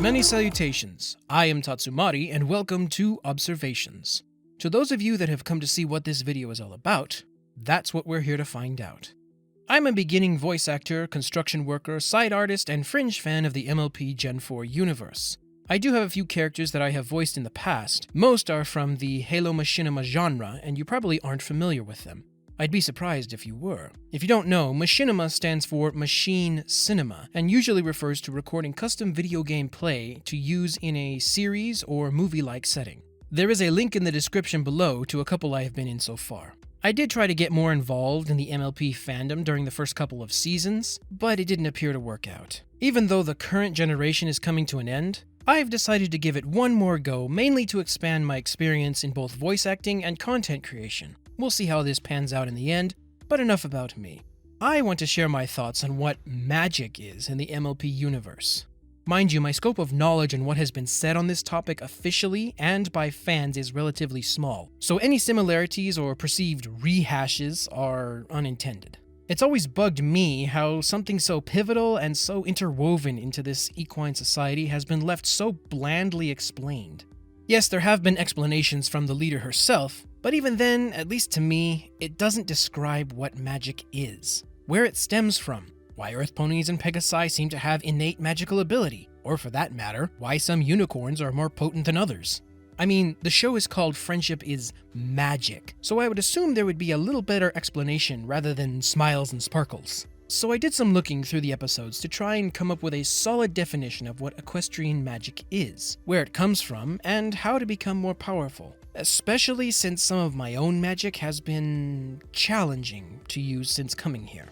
Many salutations, I am Tatsumari and welcome to Observations. To those of you that have come to see what this video is all about, that's what we're here to find out. I'm a beginning voice actor, construction worker, side artist, and fringe fan of the MLP Gen 4 universe. I do have a few characters that I have voiced in the past. Most are from the Halo Machinima genre, and you probably aren't familiar with them. I'd be surprised if you were. If you don't know, Machinima stands for Machine Cinema, and usually refers to recording custom video game play to use in a series or movie-like setting. There is a link in the description below to a couple I have been in so far. I did try to get more involved in the MLP fandom during the first couple of seasons, but it didn't appear to work out. Even though the current generation is coming to an end, I've decided to give it one more go, mainly to expand my experience in both voice acting and content creation. We'll see how this pans out in the end, but enough about me. I want to share my thoughts on what magic is in the MLP universe. Mind you, my scope of knowledge and what has been said on this topic officially and by fans is relatively small, so any similarities or perceived rehashes are unintended. It's always bugged me how something so pivotal and so interwoven into this equine society has been left so blandly explained. Yes, there have been explanations from the leader herself, but even then, at least to me, it doesn't describe what magic is, where it stems from, why Earth ponies and Pegasi seem to have innate magical ability, or for that matter, why some unicorns are more potent than others. I mean, the show is called Friendship is Magic, so I would assume there would be a little better explanation rather than smiles and sparkles. So I did some looking through the episodes to try and come up with a solid definition of what equestrian magic is, where it comes from, and how to become more powerful. Especially since some of my own magic has been challenging to use since coming here.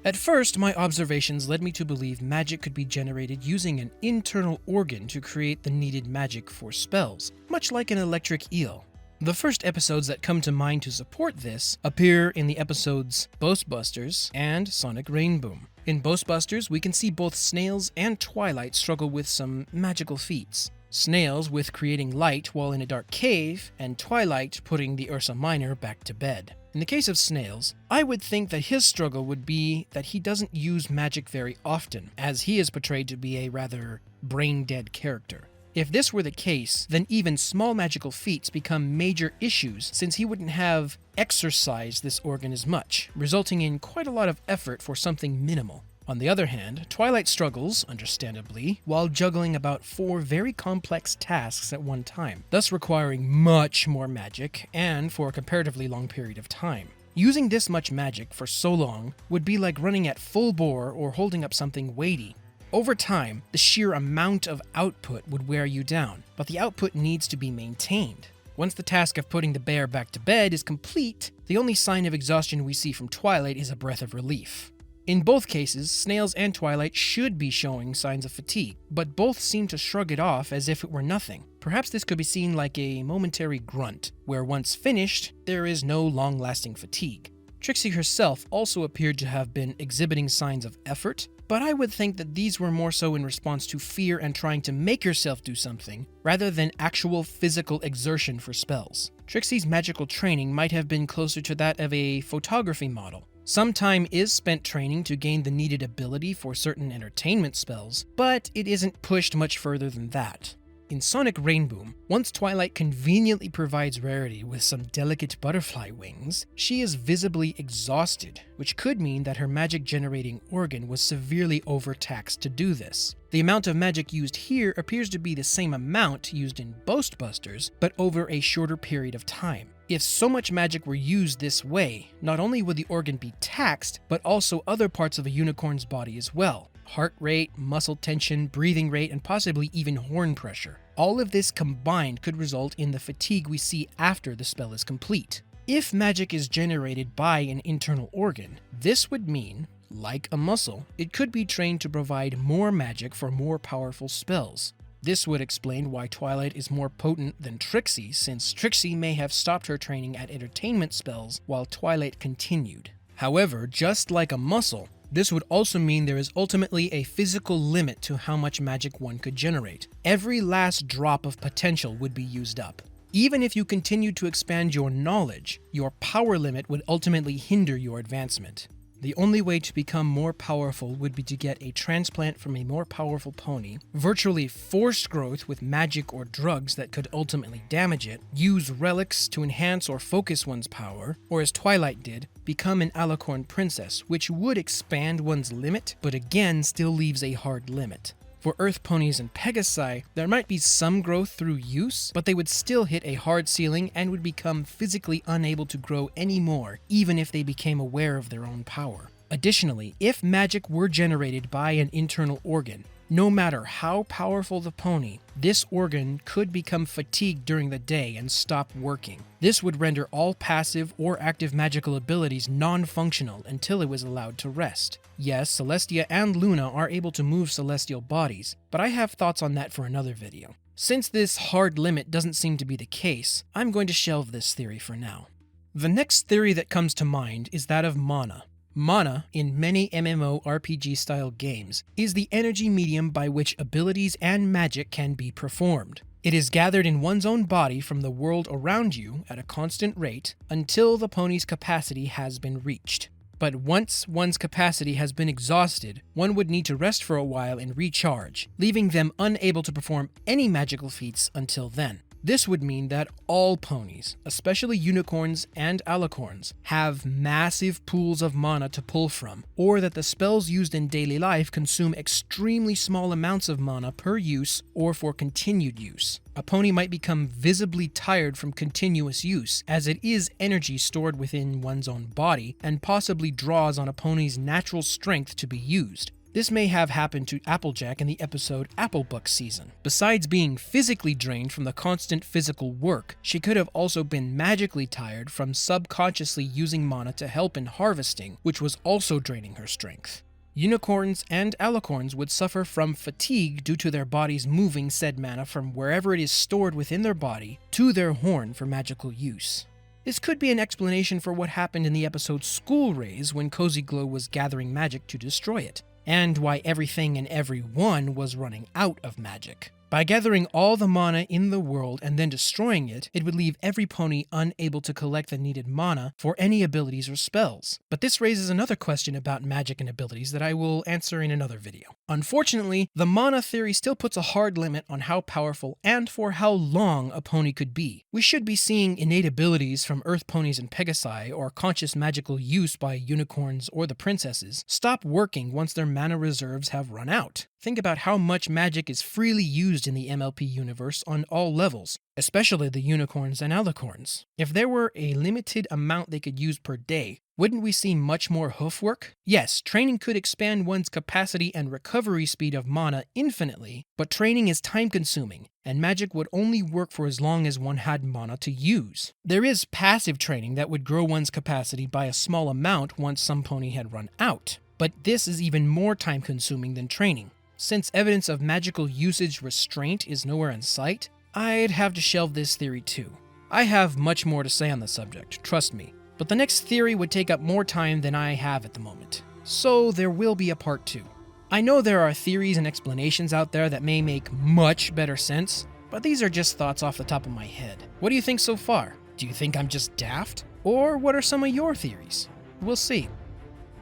At first, my observations led me to believe magic could be generated using an internal organ to create the needed magic for spells, much like an electric eel. The first episodes that come to mind to support this appear in the episodes Ghostbusters and Sonic Rainboom. In Ghostbusters, we can see both Snails and Twilight struggle with some magical feats. Snails with creating light while in a dark cave, and Twilight putting the Ursa Minor back to bed. In the case of Snails, I would think that his struggle would be that he doesn't use magic very often, as he is portrayed to be a rather brain-dead character. If this were the case, then even small magical feats become major issues since he wouldn't have exercised this organ as much, resulting in quite a lot of effort for something minimal. On the other hand, Twilight struggles, understandably, while juggling about 4 very complex tasks at one time, thus requiring much more magic, and for a comparatively long period of time. Using this much magic for so long would be like running at full bore or holding up something weighty. Over time, the sheer amount of output would wear you down, but the output needs to be maintained. Once the task of putting the bear back to bed is complete, the only sign of exhaustion we see from Twilight is a breath of relief. In both cases, Snails and Twilight should be showing signs of fatigue, but both seem to shrug it off as if it were nothing. Perhaps this could be seen like a momentary grunt, where once finished, there is no long-lasting fatigue. Trixie herself also appeared to have been exhibiting signs of effort, but I would think that these were more so in response to fear and trying to make herself do something, rather than actual physical exertion for spells. Trixie's magical training might have been closer to that of a photography model. Some time is spent training to gain the needed ability for certain entertainment spells, but it isn't pushed much further than that. In Sonic Rainboom, once Twilight conveniently provides Rarity with some delicate butterfly wings, she is visibly exhausted, which could mean that her magic-generating organ was severely overtaxed to do this. The amount of magic used here appears to be the same amount used in Ghostbusters, but over a shorter period of time. If so much magic were used this way, not only would the organ be taxed, but also other parts of a unicorn's body as well. Heart rate, muscle tension, breathing rate, and possibly even horn pressure. All of this combined could result in the fatigue we see after the spell is complete. If magic is generated by an internal organ, this would mean, like a muscle, it could be trained to provide more magic for more powerful spells. This would explain why Twilight is more potent than Trixie, since Trixie may have stopped her training at entertainment spells while Twilight continued. However, just like a muscle, this would also mean there is ultimately a physical limit to how much magic one could generate. Every last drop of potential would be used up. Even if you continue to expand your knowledge, your power limit would ultimately hinder your advancement. The only way to become more powerful would be to get a transplant from a more powerful pony, virtually forced growth with magic or drugs that could ultimately damage it, use relics to enhance or focus one's power, or as Twilight did, become an alicorn princess, which would expand one's limit, but again still leaves a hard limit. For Earth ponies and Pegasi, there might be some growth through use, but they would still hit a hard ceiling and would become physically unable to grow anymore, even if they became aware of their own power. Additionally, if magic were generated by an internal organ, no matter how powerful the pony, this organ could become fatigued during the day and stop working. This would render all passive or active magical abilities non-functional until it was allowed to rest. Yes, Celestia and Luna are able to move celestial bodies, but I have thoughts on that for another video. Since this hard limit doesn't seem to be the case, I'm going to shelve this theory for now. The next theory that comes to mind is that of mana. Mana, in many MMORPG-style games, is the energy medium by which abilities and magic can be performed. It is gathered in one's own body from the world around you at a constant rate until the pony's capacity has been reached. But once one's capacity has been exhausted, one would need to rest for a while and recharge, leaving them unable to perform any magical feats until then. This would mean that all ponies, especially unicorns and alicorns, have massive pools of mana to pull from, or that the spells used in daily life consume extremely small amounts of mana per use or for continued use. A pony might become visibly tired from continuous use, as it is energy stored within one's own body and possibly draws on a pony's natural strength to be used. This may have happened to Applejack in the episode Applebuck Season. Besides being physically drained from the constant physical work, she could have also been magically tired from subconsciously using mana to help in harvesting, which was also draining her strength. Unicorns and alicorns would suffer from fatigue due to their bodies moving said mana from wherever it is stored within their body to their horn for magical use. This could be an explanation for what happened in the episode School Raise when Cozy Glow was gathering magic to destroy it, and why everything and everyone was running out of magic. By gathering all the mana in the world and then destroying it, it would leave every pony unable to collect the needed mana for any abilities or spells. But this raises another question about magic and abilities that I will answer in another video. Unfortunately, the mana theory still puts a hard limit on how powerful and for how long a pony could be. We should be seeing innate abilities from Earth ponies and Pegasi, or conscious magical use by unicorns or the princesses, stop working once their mana reserves have run out. Think about how much magic is freely used in the MLP universe on all levels, especially the unicorns and alicorns. If there were a limited amount they could use per day, wouldn't we see much more hoof work? Yes, training could expand one's capacity and recovery speed of mana infinitely, but training is time-consuming, and magic would only work for as long as one had mana to use. There is passive training that would grow one's capacity by a small amount once some pony had run out, but this is even more time-consuming than training. Since evidence of magical usage restraint is nowhere in sight, I'd have to shelve this theory too. I have much more to say on the subject, trust me, but the next theory would take up more time than I have at the moment, so there will be a part 2. I know there are theories and explanations out there that may make much better sense, but these are just thoughts off the top of my head. What do you think so far? Do you think I'm just daft? Or what are some of your theories? We'll see.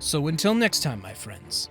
So until next time, my friends.